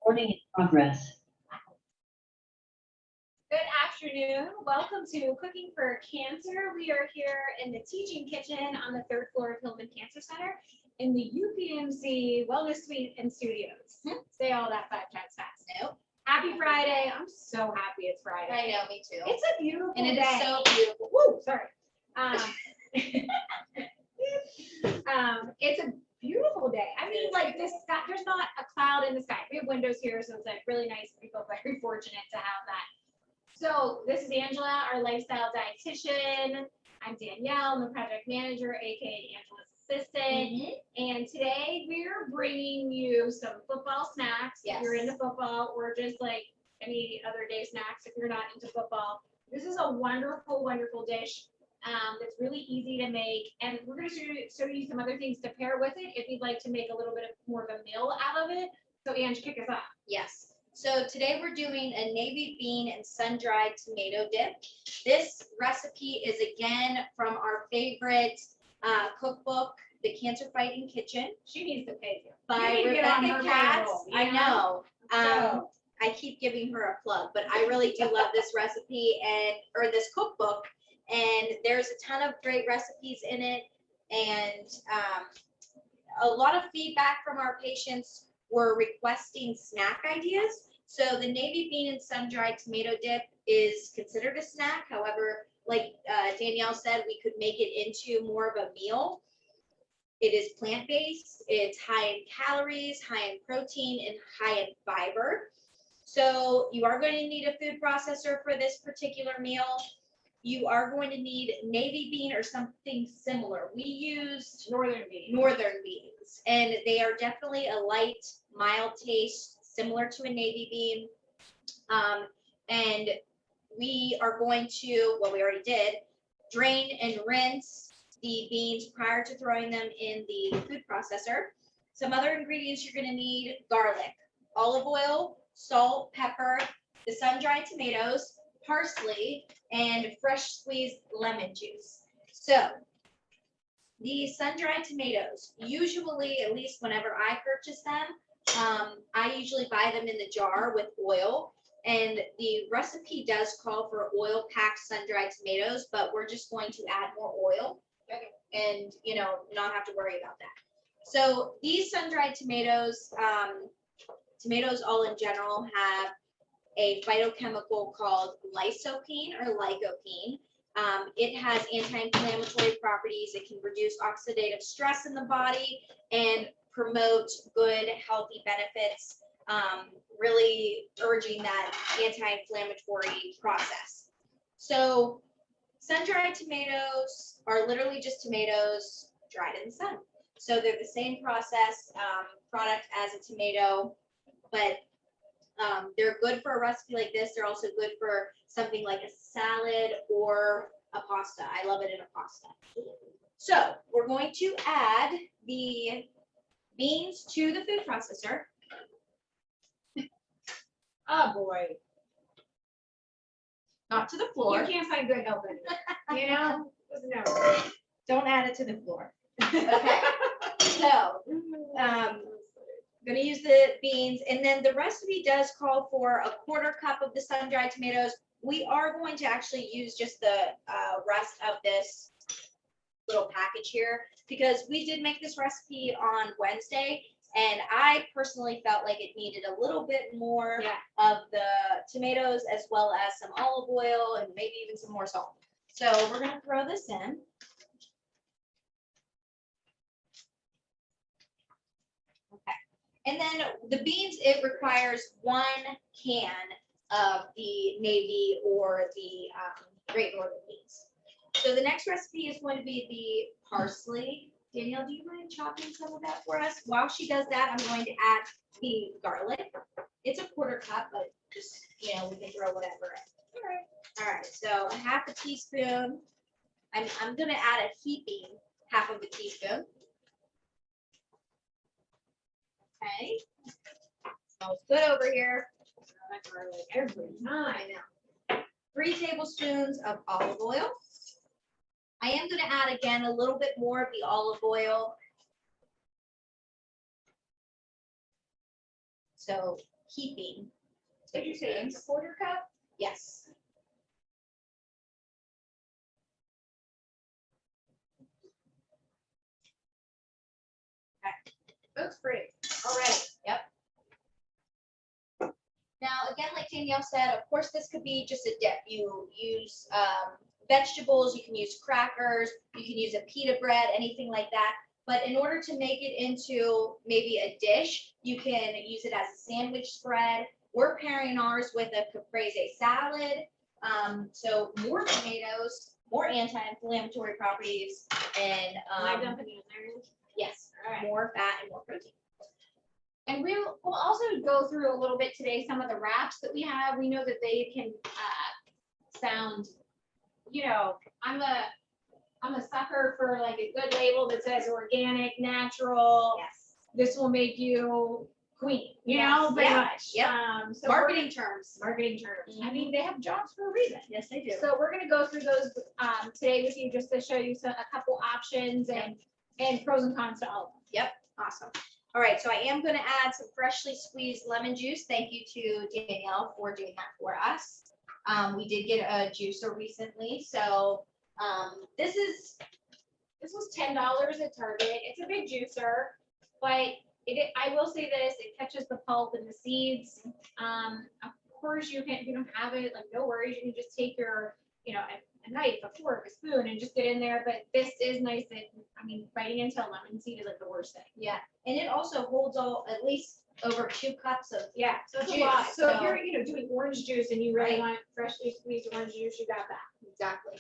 Recording in progress. Good afternoon. Welcome to Cooking for Cancer. We are here in the teaching kitchen on the 3rd floor of Hillman Cancer Center in the UPMC Wellness Suite and Studios. Say all that 5 times fast. Nope. Happy Friday. I'm so happy it's Friday. I know, me too. It's a beautiful And it day. is so beautiful. Woo, sorry. It's a beautiful day. I mean, like this sky, there's not a cloud in the sky. We have windows here, so it's like really nice. We feel very fortunate to have that. So this is Angela, our lifestyle dietitian. I'm Danielle, I'm the project manager, aka Angela's assistant. And today we're bringing you some football snacks. If you're into football, or just like any other day snacks if you're not into football. This is a wonderful, wonderful dish. That's really easy to make, and we're going to show you some other things to pair with it if you'd like to make a little bit of more of a meal out of it. So Ange, kick us off. Yes. So today we're doing a navy bean and sun-dried tomato dip. This recipe is again from our favorite cookbook, The Cancer Fighting Kitchen. She needs to pay you. By Rebecca Katz. I know. I keep giving her a plug, but I really do love this recipe or this cookbook. And there's a ton of great recipes in it, and a lot of feedback from our patients were requesting snack ideas. So the navy bean and sun-dried tomato dip is considered a snack. However, like Danielle said, we could make it into more of a meal. It is plant-based, it's high in calories, high in protein, and high in fiber. So you are going to need a food processor for this particular meal. You are going to need navy bean or something similar. We used northern beans, and they are definitely a light, mild taste, similar to a navy bean. And we are going to, well, we already did, drain and rinse the beans prior to throwing them in the food processor. Some other ingredients you're going to need: garlic, olive oil, salt, pepper, the sun-dried tomatoes, parsley, and fresh squeezed lemon juice. So the sun-dried tomatoes, usually, at least whenever I purchase them, I usually buy them in the jar with oil, and the recipe does call for oil-packed sun-dried tomatoes, but we're just going to add more oil and, not have to worry about that. So these sun-dried tomatoes, tomatoes all in general have a phytochemical called lycopene or lycopene. It has anti-inflammatory properties. It can reduce oxidative stress in the body and promote good, healthy benefits, really urging that anti-inflammatory process. So sun-dried tomatoes are literally just tomatoes dried in the sun. So they're the same process product as a tomato, but they're good for a recipe like this. They're also good for something like a salad or a pasta. I love it in a pasta. So we're going to add the beans to the food processor. Oh boy. Not to the floor. You can't find good help in it. No. Don't add it to the floor. Okay. So, going to use the beans, and then the recipe does call for a 1/4 cup of the sun-dried tomatoes. We are going to actually use just the rest of this little package here, because we did make this recipe on Wednesday, and I personally felt like it needed a little bit more of the tomatoes, as well as some olive oil and maybe even some more salt. So we're going to throw this in. And then the beans, it requires 1 can of the navy or the Great Northern beans. So the next recipe is going to be the parsley. Danielle, do you mind chopping some of that for us? While she does that, I'm going to add the garlic. It's a 1/4 cup, but just, we can throw whatever in. All right, so 1/2 teaspoon. I'm going to add a heaping 1/2 teaspoon. Okay, smells good over here. Every time. I know. 3 tablespoons of olive oil. I am going to add again a little bit more of the olive oil. So heaping. Did you say it's a quarter cup? Yes. Looks great. All right. Yep. Now, again, like Danielle said, of course, this could be just a dip. You use vegetables, you can use crackers, you can use a pita bread, anything like that. But in order to make it into maybe a dish, you can use it as a sandwich spread. We're pairing ours with a caprese salad. So more tomatoes, more anti-inflammatory properties, and Am I dumping it in there? yes, All right. more fat and more protein. And we'll also go through a little bit today, some of the wraps that we have. We know that they can sound, you know, I'm a sucker for like a good label that says organic, natural. Yes. This will make you queen, you Yes. know, pretty Yeah. much. Yep. So Marketing terms. marketing terms. I Mhm. mean, they have jobs for a reason. Yes, they do. So we're gonna go through those today with you just to show you a couple options and pros and cons to all of them. Yep, awesome. All right, so I am going to add some freshly squeezed lemon juice. Thank you to Danielle for doing that for us. We did get a juicer recently, so this was $10 at Target. It's a big juicer, but I will say this, it catches the pulp and the seeds. Of course you don't have it, like no worries, you can just take your, you know, a knife, a fork, a spoon and just get in there, but this is nice and, I mean, biting into a lemon seed is like the worst thing. yeah, and it also holds at least over 2 cups of Yeah, so it's a juice, lot. So if so- you're, doing orange juice and you really Right. want freshly squeezed orange juice, you got that. Exactly.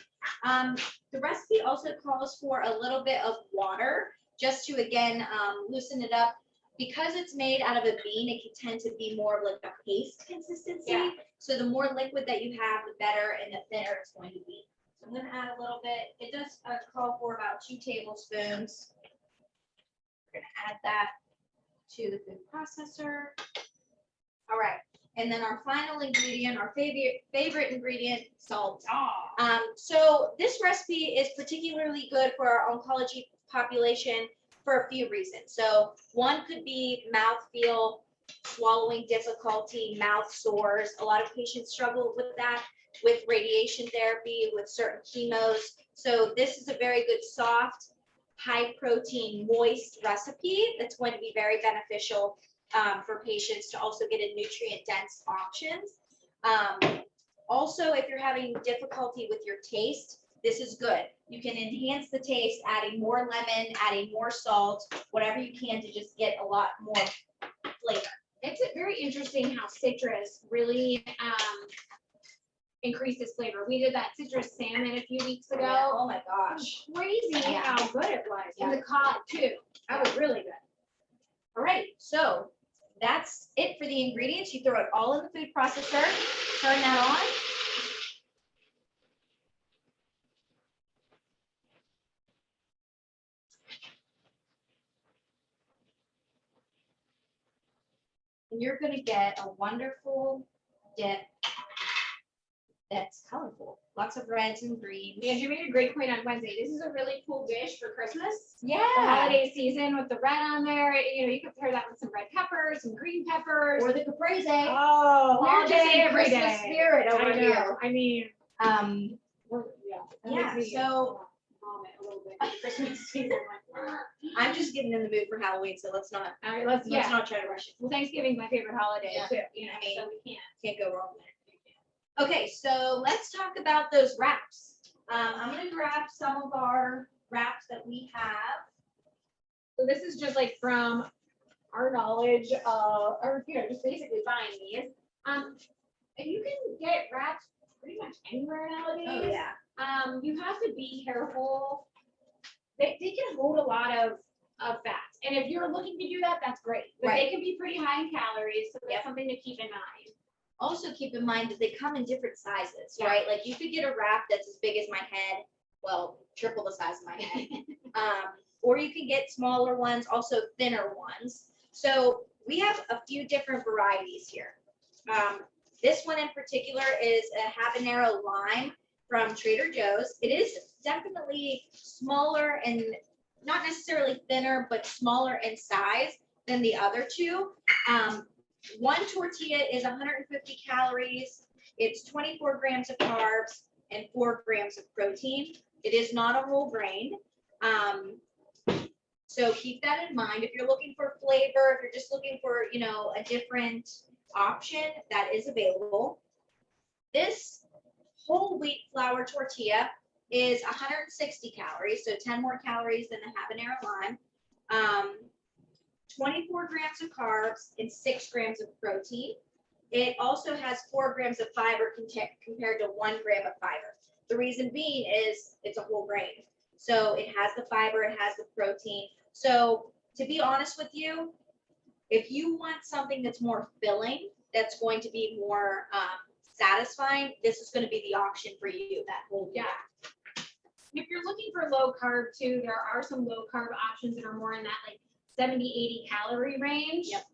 The recipe also calls for a little bit of water just to, again, loosen it up. Because it's made out of a bean, it can tend to be more of like a paste consistency. Yeah. So the more liquid that you have, the better and the thinner it's going to be. So I'm gonna add a little bit. It does call for about 2 tablespoons. We're gonna add that to the food processor. All right. And then our final ingredient, our favorite ingredient, salt. So this recipe is particularly good for our oncology population for a few reasons. So one could be mouthfeel, swallowing difficulty, mouth sores. A lot of patients struggle with that with radiation therapy, with certain chemos. So this is a very good soft, high protein, moist recipe that's going to be very beneficial for patients to also get a nutrient dense options. Also, if you're having difficulty with your taste, this is good. You can enhance the taste, adding more lemon, adding more salt, whatever you can to just get a lot more flavor. It's very interesting how citrus really increases flavor. We did that citrus salmon a few weeks ago. Oh my gosh. Crazy Yeah. how good it was. And Yeah. the cod too. That was really good. All right, so that's it for the ingredients. You throw it all in the food processor, turn that on. And you're gonna get a wonderful dip that's colorful, lots of reds and greens. And you made a great point on Wednesday. This is a really cool dish for Christmas. The Yeah, holiday season with the red on there. You can pair that with some red peppers, some green peppers. or the caprese. Oh, We're all just day, in every Christmas day. spirit I over know. here. I mean, Yeah, that makes me, so- vomit a little bit. Christmas season. Like, I'm just getting in the mood for Halloween, so let's not all right, let's not try to rush it. Well, Thanksgiving's my favorite holiday Yeah. too. I mean, so we can't. Can't go wrong there. Okay, so let's talk about those wraps. I'm gonna grab some of our wraps that we have. So this is just like from our knowledge, or just basically buying these. And you can get wraps pretty much anywhere nowadays. You have to be careful. They can hold a lot of fats, and if you're looking to do that, that's great. But Right. they can be pretty high in calories, so that's Yep. something to keep in mind. Also keep in mind that they come in different sizes, Yeah. right? Like you could get a wrap that's as big as my head, well, triple the size of my head. Or you can get smaller ones, also thinner ones. So we have a few different varieties here. This one in particular is a habanero lime from Trader Joe's. It is definitely smaller and not necessarily thinner, but smaller in size than the other two. One tortilla is 150 calories. It's 24 grams of carbs and 4 grams of protein. It is not a whole grain. So keep that in mind. If you're looking for flavor, if you're just looking for, you know, a different option, that is available. This whole wheat flour tortilla is 160 calories, so 10 more calories than the habanero lime. 24 grams of carbs and 6 grams of protein. It also has 4 grams of fiber compared to 1 gram of fiber. The reason being is it's a whole grain. So it has the fiber, it has the protein. So to be honest with you, if you want something that's more filling, that's going to be more satisfying, this is going to be the option for you, that whole Yeah. If you're looking for low carb too, there are some low carb options that are more in that like 70, 80 calorie range. Yep.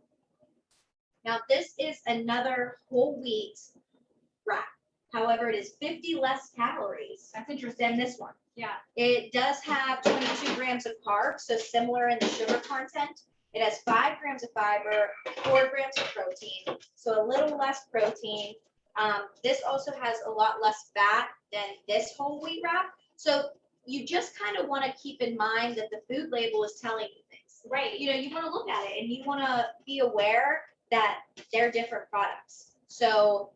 Now this is another whole wheat wrap. However, it is 50 less calories. That's interesting. Than this one. Yeah. It does have 22 grams of carbs, so similar in the sugar content. It has 5 grams of fiber, 4 grams of protein, so a little less protein. This also has a lot less fat than this whole wheat wrap. So you just kind of want to keep in mind that the food label is telling you things. Right. You know, you want to look at it and you want to be aware that they're different products. So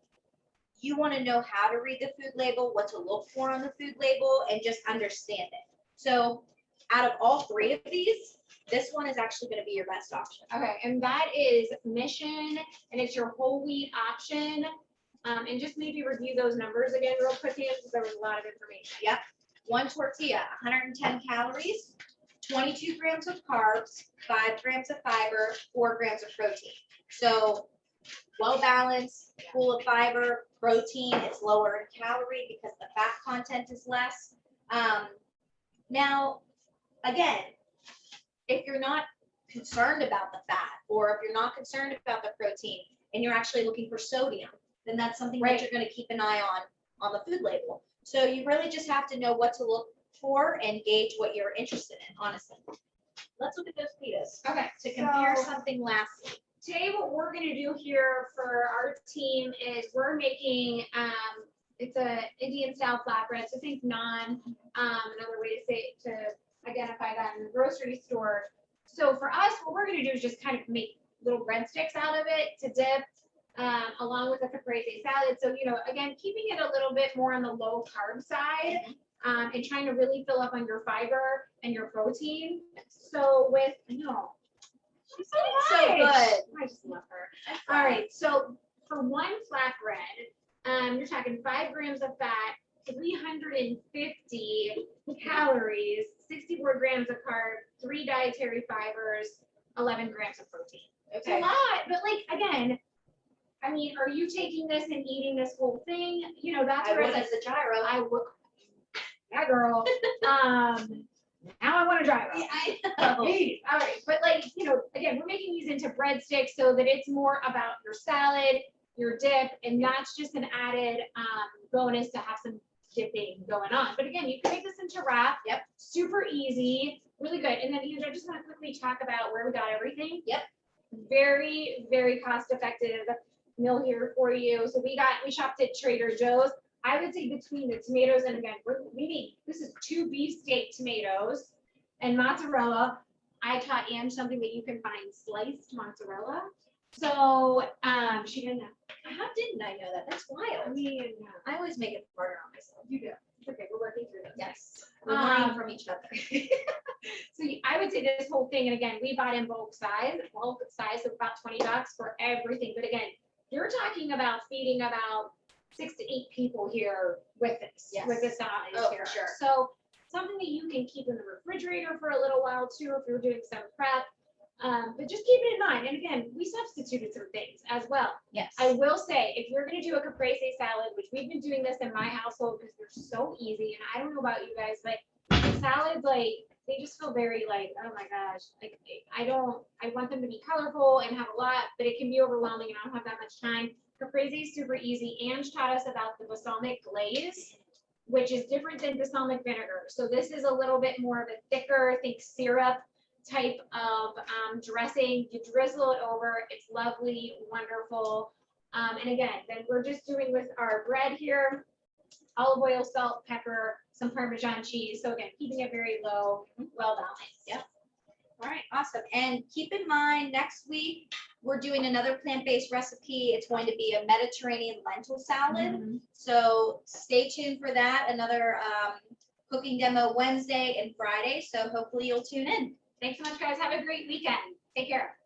you want to know how to read the food label, what to look for on the food label, and just understand it. So out of all 3 of these, this one is actually going to be your best option. Okay, and that is Mission, and it's your whole wheat option. And just maybe review those numbers again real quickly, because there was a lot of information. Yep. One tortilla, 110 calories, 22 grams of carbs, 5 grams of fiber, 4 grams of protein. So well balanced, full of fiber, protein. It's lower in calorie because the fat content is less. Now, again, if you're not concerned about the fat, or if you're not concerned about the protein, and you're actually looking for sodium, then that's something that you're going to keep an eye on the food label. So you really just have to know what to look for and gauge what you're interested in, honestly. Let's look at those pitas Okay, to compare so something lastly. today what we're gonna do here for our team is we're making, it's a Indian style flatbread, so think naan, another way to say, to identify that in the grocery store. So for us, what we're gonna do is just kind of make little breadsticks out of it to dip, along with a caprese salad. So, you know, again, keeping it a little bit more on the low carb side, and trying to really fill up on your fiber and your protein. So with, no, she's so good. I just love her. All right, so for one flatbread, you're talking 5 grams of fat, 350 calories, 64 grams of carb, 3 dietary fibers, 11 grams of protein. It's a lot, but like, again, I mean, are you taking this and eating this whole thing? You know, that's where I it's would like, as the gyro. I would, yeah, girl. Now I want to drive. Yeah, I know. Jeez. All right, but like, you know, again, we're making these into breadsticks so that it's more about your salad, your dip, and that's just an added bonus to have some dipping going on. But again, you can make this into wrap. Yep. Super easy, really good. And then I just want to quickly talk about where we got everything. Yep. Very, very cost effective meal here for you. So we shopped at Trader Joe's. I would say between the tomatoes, and again, this is 2 beefsteak tomatoes and mozzarella. I taught Anne something that you can find sliced mozzarella. So she didn't know. How didn't I know that? That's wild. I mean, I always make it harder on myself. you do. It's okay, we're working through this. Yes. We're learning Um, from each other. So I would say this whole thing, and again, we bought in bulk size of about $20 for everything. But again, you're talking about feeding about 6 to 8 people here with this, Yes. with this size Oh, here. for sure. So something that you can keep in the refrigerator for a little while too, if you're doing some prep. But just keep it in mind. And again, we substituted some things as well. Yes. I will say, if you're gonna do a caprese salad, which we've been doing this in my household because they're so easy, and I don't know about you guys, but salads, like, they just feel very like, oh my gosh, like, I want them to be colorful and have a lot, but it can be overwhelming and I don't have that much time. Caprese is super easy. Ange taught us about the balsamic glaze, which is different than balsamic vinegar. So this is a little bit more of a thicker, I think, syrup type of dressing. You drizzle it over. It's lovely, wonderful. And again, then we're just doing with our bread here, olive oil, salt, pepper, some Parmesan cheese. So again, keeping it very low, well balanced. Yep. All right, awesome. And keep in mind, next week, we're doing another plant-based recipe. It's going to be a Mediterranean lentil salad. So stay tuned for that. Another cooking demo Wednesday and Friday. So hopefully you'll tune in. Thanks so much, guys. Have a great weekend. Take care.